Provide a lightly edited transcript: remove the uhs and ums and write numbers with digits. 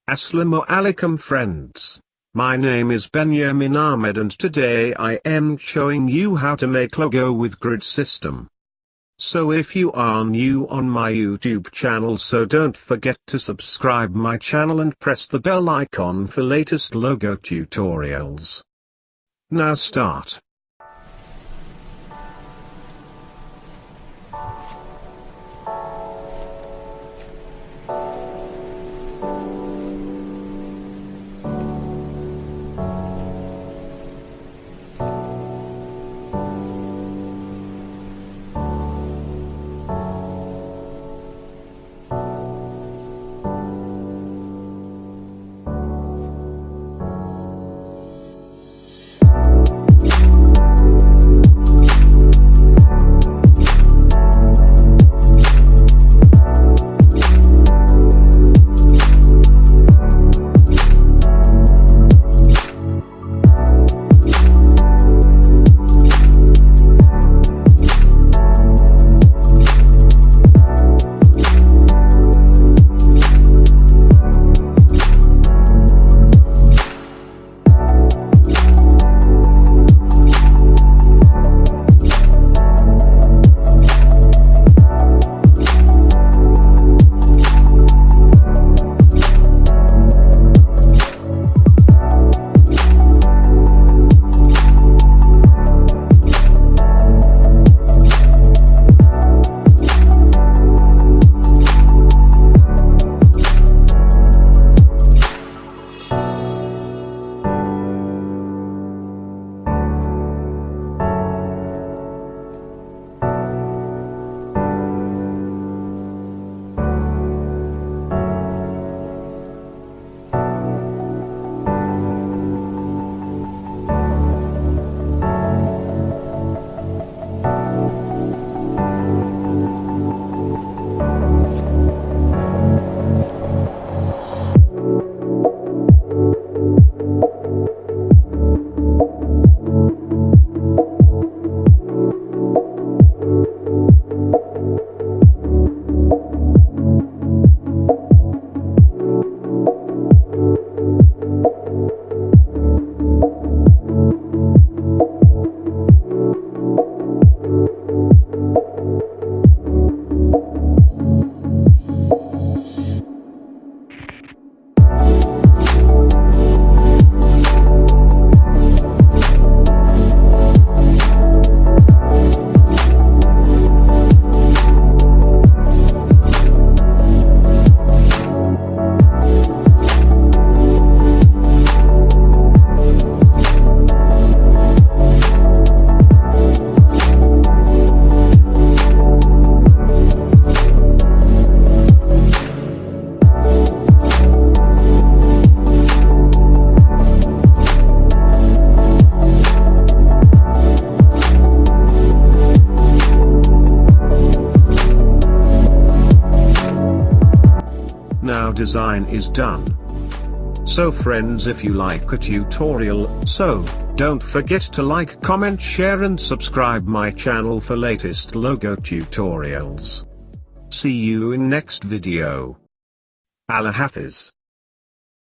Assalamu alaikum friends. My name is Benjamin Ahmed and today I am showing you how to make logo with grid system. So if you are new on my YouTube channel, so don't forget to subscribe my channel and press the bell icon for latest logo tutorials. Now start. Now design is done. So friends, if you like a tutorial, so don't forget to like, comment, share and subscribe my channel for latest logo tutorials. See you in next video. Allah Hafiz.